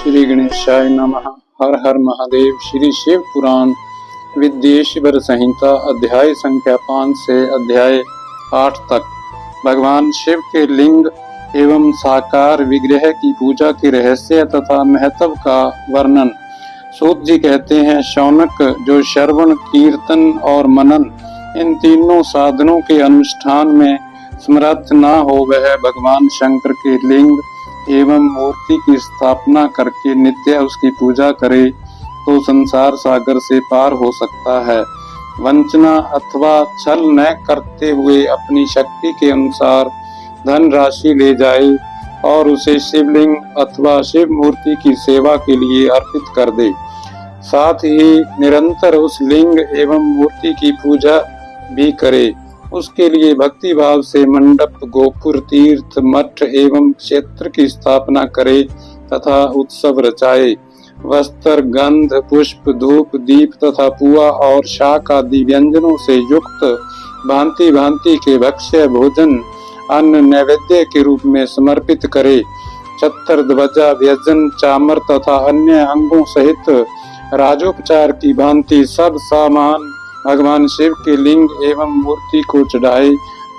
श्री गणेशाय नमः। हर हर महादेव। श्री शिव पुराण विद्येश्वर संहिता अध्याय संख्या 5 से अध्याय 8 तक भगवान शिव के लिंग एवं साकार विग्रह की पूजा के रहस्य तथा महत्व का वर्णन। सूत जी कहते हैं, शौनक, जो श्रवण, कीर्तन और मनन इन तीनों साधनों के अनुष्ठान में समर्थ न हो, वह भगवान शंकर के लिंग एवं मूर्ति की स्थापना करके नित्य उसकी पूजा करे तो संसार सागर से पार हो सकता है। वंचना अथवा छल न करते हुए अपनी शक्ति के अनुसार धन राशि ले जाए और उसे शिवलिंग अथवा शिव मूर्ति की सेवा के लिए अर्पित कर दे। साथ ही निरंतर उस लिंग एवं मूर्ति की पूजा भी करे। उसके लिए भक्ति भाव से मंडप, गोपुर, तीर्थ, मठ एवं क्षेत्र की स्थापना करे तथा उत्सव रचाए। वस्त्र, गंध, पुष्प, धूप, दीप तथा पुआ और शाक आदि व्यंजनों से युक्त भांति भांति के भक्ष्य भोजन अन्न नैवेद्य के रूप में समर्पित करे। छत्र, ध्वजा, व्यंजन, चामर तथा अन्य अंगों सहित राजोपचार की भांति सब सामान भगवान शिव के लिंग एवं मूर्ति को चढ़ाए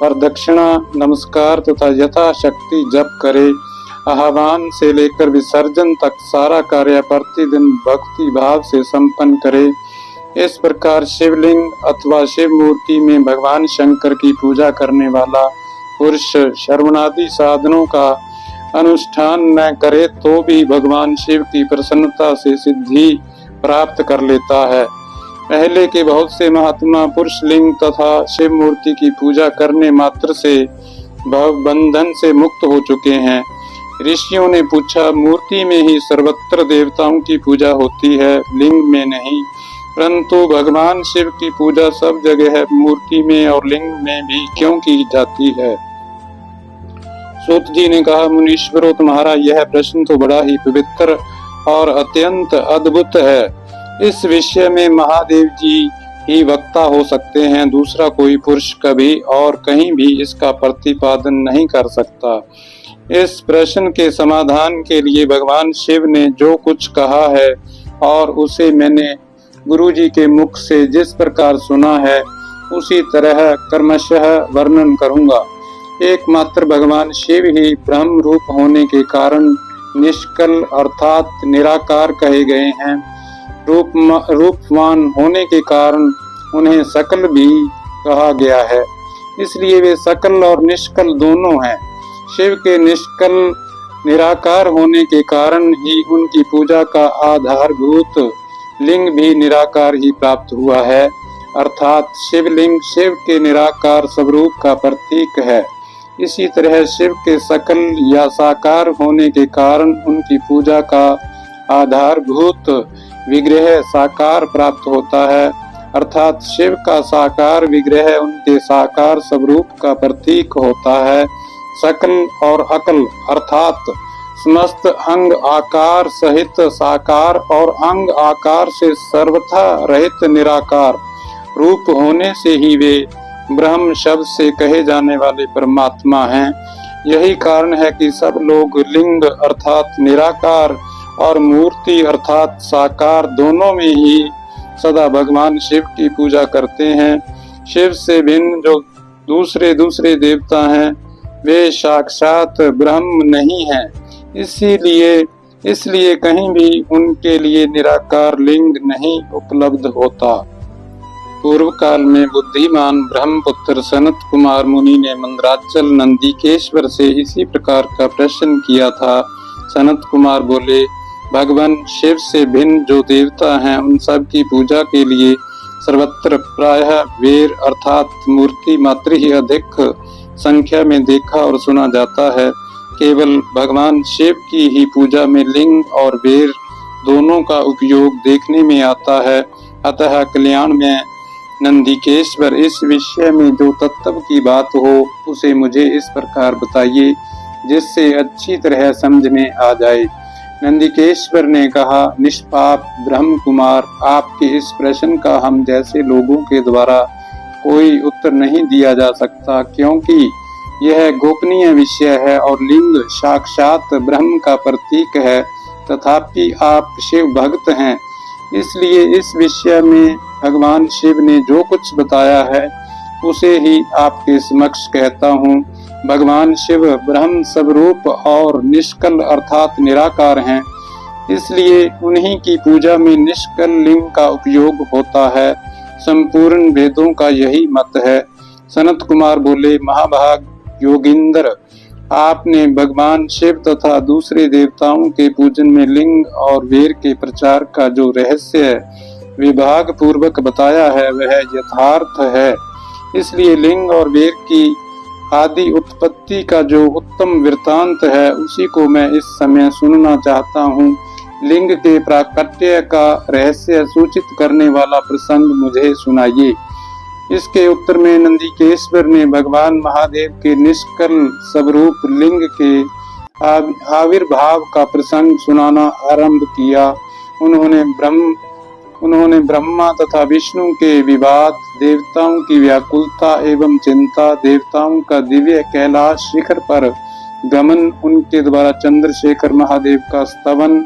और दक्षिणा, नमस्कार तथा यथाशक्ति जप करे। आह्वान से लेकर विसर्जन तक सारा कार्य प्रतिदिन भक्ति भाव से संपन्न करे। इस प्रकार शिवलिंग अथवा शिव मूर्ति में भगवान शंकर की पूजा करने वाला पुरुष श्रवणादि साधनों का अनुष्ठान न करे तो भी भगवान शिव की प्रसन्नता से सिद्धि प्राप्त कर लेता है। पहले के बहुत से महात्मा पुरुष लिंग तथा शिव मूर्ति की पूजा करने मात्र से भव बंधन से मुक्त हो चुके हैं। ऋषियों ने पूछा, मूर्ति में ही सर्वत्र देवताओं की पूजा होती है, लिंग में नहीं, परंतु भगवान शिव की पूजा सब जगह है, मूर्ति में और लिंग में भी क्यों की जाती है? सूत जी ने कहा, मुनीश्वरों, तुम्हारा यह प्रश्न तो बड़ा ही पवित्र और अत्यंत अद्भुत है। इस विषय में महादेव जी ही वक्ता हो सकते हैं, दूसरा कोई पुरुष कभी और कहीं भी इसका प्रतिपादन नहीं कर सकता। इस प्रश्न के समाधान के लिए भगवान शिव ने जो कुछ कहा है और उसे मैंने गुरु जी के मुख से जिस प्रकार सुना है उसी तरह क्रमशः वर्णन करूंगा। एकमात्र भगवान शिव ही ब्रह्म रूप होने के कारण निष्कल अर्थात निराकार कहे गए हैं। रूपवान होने के कारण उन्हें सकल भी कहा गया है, इसलिए वे सकल और निष्कल दोनों हैं। शिव के निष्कल निराकार होने के कारण ही उनकी पूजा का आधारभूत लिंग भी निराकार ही प्राप्त हुआ है, अर्थात शिवलिंग शिव के निराकार स्वरूप का प्रतीक है। इसी तरह शिव के सकल या साकार होने के कारण उनकी पूजा का आधारभूत विग्रह साकार प्राप्त होता है, अर्थात शिव का साकार विग्रह उनके साकार स्वरूप का प्रतीक होता है। सकल और अकल अर्थात समस्त अंग आकार सहित साकार और अंग आकार से सर्वथा रहित निराकार रूप होने से ही वे ब्रह्म शब्द से कहे जाने वाले परमात्मा हैं। यही कारण है कि सब लोग लिंग अर्थात निराकार और मूर्ति अर्थात साकार दोनों में ही सदा भगवान शिव की पूजा करते हैं। शिव से भिन्न जो दूसरे देवता हैं वे साक्षात ब्रह्म नहीं हैं, इसलिए कहीं भी उनके लिए निराकार लिंग नहीं उपलब्ध होता। पूर्व काल में बुद्धिमान ब्रह्मपुत्र सनत कुमार मुनि ने मंदराचल नंदिकेश्वर से इसी प्रकार का प्रश्न किया था। सनत कुमार बोले, भगवान शिव से भिन्न जो देवता हैं उन सब की पूजा के लिए सर्वत्र प्रायः वेर अर्थात मूर्ति मात्र ही अधिक संख्या में देखा और सुना जाता है। केवल भगवान शिव की ही पूजा में लिंग और वेर दोनों का उपयोग देखने में आता है। अतः कल्याण में नंदिकेश्वर, इस विषय में जो तत्व की बात हो उसे मुझे इस प्रकार बताइए जिससे अच्छी तरह समझ में आ जाए। नंदिकेश्वर ने कहा, निष्पाप ब्रह्म कुमार, आपके इस प्रश्न का हम जैसे लोगों के द्वारा कोई उत्तर नहीं दिया जा सकता, क्योंकि यह गोपनीय विषय है और लिंग साक्षात ब्रह्म का प्रतीक है। तथापि आप शिव भक्त हैं, इसलिए इस विषय में भगवान शिव ने जो कुछ बताया है उसे ही आपके समक्ष कहता हूँ। भगवान शिव ब्रह्म स्वरूप और निष्कल अर्थात निराकार हैं, इसलिए उन्हीं की पूजा में निष्कल लिंग का उपयोग होता है। संपूर्ण वेदों का यही मत है। सनत कुमार बोले, महाभाग योगिंद्र, आपने भगवान शिव तथा दूसरे देवताओं के पूजन में लिंग और वीर के प्रचार का जो रहस्य विभाग पूर्वक बताया है वह यथार्थ है। इसलिए लिंग और वीर की आदि उत्पत्ति का जो उत्तम वृत्तांत है उसी को मैं इस समय सुनना चाहता हूँ। लिंग के प्राकट्य का रहस्य सूचित करने वाला प्रसंग मुझे सुनाइए। इसके उत्तर में नंदिकेश्वर ने भगवान महादेव के निष्कल स्वरूप लिंग के आविर्भाव का प्रसंग सुनाना आरंभ किया। उन्होंने ब्रह्मा तथा विष्णु के विवाद, देवताओं की व्याकुलता एवं चिंता, देवताओं का दिव्य कैलाश शिखर पर गमन, उनके द्वारा चंद्रशेखर महादेव का स्तवन,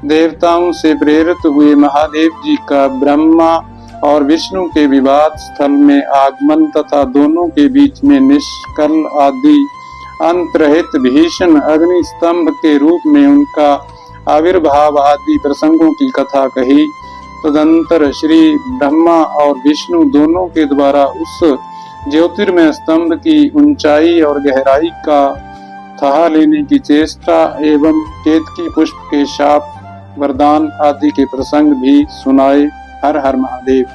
देवताओं से प्रेरित हुए महादेव जी का ब्रह्मा और विष्णु के विवाद स्थल में आगमन तथा दोनों के बीच में निष्कल आदि अंतरहित भीषण अग्नि स्तंभ के रूप में उनका आविर्भाव आदि प्रसंगों की कथा कही। तदंतर श्री ब्रह्मा और विष्णु दोनों के द्वारा उस ज्योतिर्मय स्तंभ की ऊंचाई और गहराई का था लेने की चेष्टा एवं केतकी पुष्प के शाप, वरदान आदि के प्रसंग भी सुनाए। हर हर महादेव।